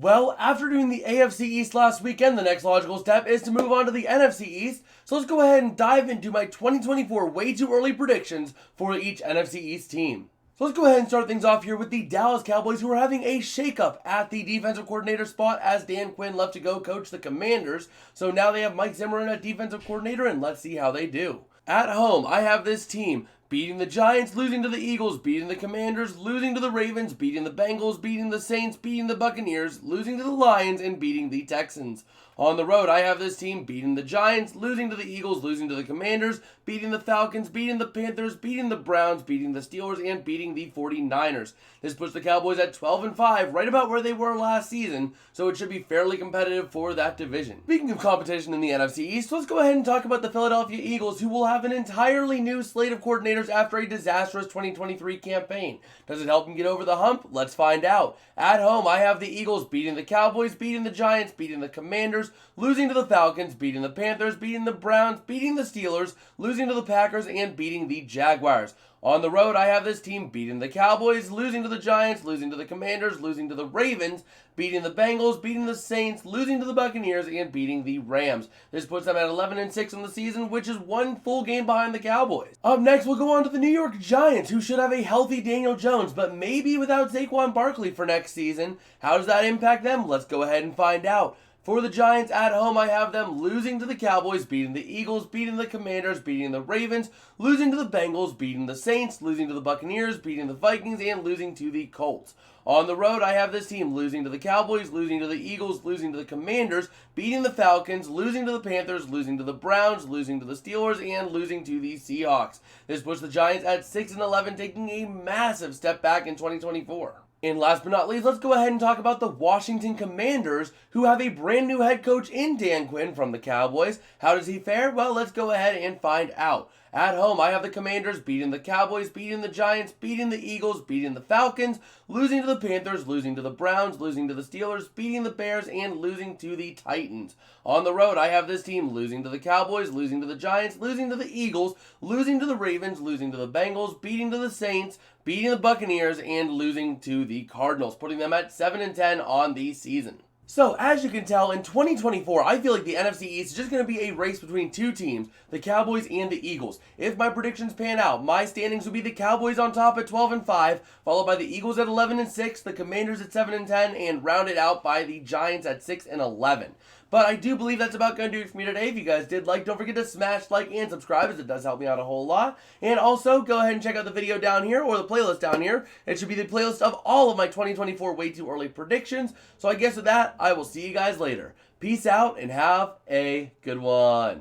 Well, after doing the AFC East last weekend, the next logical step is to move on to the NFC East. So let's go ahead and dive into my 2024 way too early predictions for each NFC East team. So let's go ahead and start things off here with the Dallas Cowboys, who are having a shakeup at the defensive coordinator spot as Dan Quinn left to go coach the Commanders. So now they have Mike Zimmer in at defensive coordinator, and let's see how they do. At home, I have this team beating the Giants, losing to the Eagles, beating the Commanders, losing to the Ravens, beating the Bengals, beating the Saints, beating the Buccaneers, losing to the Lions, and beating the Texans. On the road, I have this team beating the Giants, losing to the Eagles, losing to the Commanders, beating the Falcons, beating the Panthers, beating the Browns, beating the Steelers, and beating the 49ers. This puts the Cowboys at 12-5, right about where they were last season, so it should be fairly competitive for that division. Speaking of competition in the NFC East, let's go ahead and talk about the Philadelphia Eagles, who will have an entirely new slate of coordinators after a disastrous 2023 campaign. Does it help them get over the hump? Let's find out. At home, I have the Eagles beating the Cowboys, beating the Giants, beating the Commanders, losing to the Falcons, beating the Panthers, beating the Browns, beating the Steelers, losing to the Packers, and beating the Jaguars. On the road, I have this team beating the Cowboys, losing to the Giants, losing to the Commanders, losing to the Ravens, beating the Bengals, beating the Saints, losing to the Buccaneers, and beating the Rams. This puts them at 11-6 on the season, which is one full game behind the Cowboys. Up next, we'll go on to the New York Giants, who should have a healthy Daniel Jones, but maybe without Saquon Barkley for next season. How does that impact them? Let's go ahead and find out. For the Giants at home, I have them losing to the Cowboys, beating the Eagles, beating the Commanders, beating the Ravens, losing to the Bengals, beating the Saints, losing to the Buccaneers, beating the Vikings, and losing to the Colts. On the road, I have this team losing to the Cowboys, losing to the Eagles, losing to the Commanders, beating the Falcons, losing to the Panthers, losing to the Browns, losing to the Steelers, and losing to the Seahawks. This puts the Giants at 6-11, taking a massive step back in 2024. And last but not least, let's go ahead and talk about the Washington Commanders, who have a brand new head coach in Dan Quinn from the Cowboys. How does he fare? Well, let's go ahead and find out. At home, I have the Commanders beating the Cowboys, beating the Giants, beating the Eagles, beating the Falcons, losing to the Panthers, losing to the Browns, losing to the Steelers, beating the Bears, and losing to the Titans. On the road, I have this team losing to the Cowboys, losing to the Giants, losing to the Eagles, losing to the Ravens, losing to the Bengals, beating to the Saints, beating the Buccaneers, and losing to the Cardinals, putting them at 7-10 on the season. So, as you can tell, in 2024, I feel like the NFC East is just going to be a race between two teams, the Cowboys and the Eagles. If my predictions pan out, my standings will be the Cowboys on top at 12-5, followed by the Eagles at 11-6, the Commanders at 7-10, and rounded out by the Giants at 6-11. But I do believe that's about going to do it for me today. If you guys did like, don't forget to smash like and subscribe, as it does help me out a whole lot. And also, go ahead and check out the video down here, or the playlist down here. It should be the playlist of all of my 2024 way too early predictions. So I guess with that, I will see you guys later. Peace out and have a good one.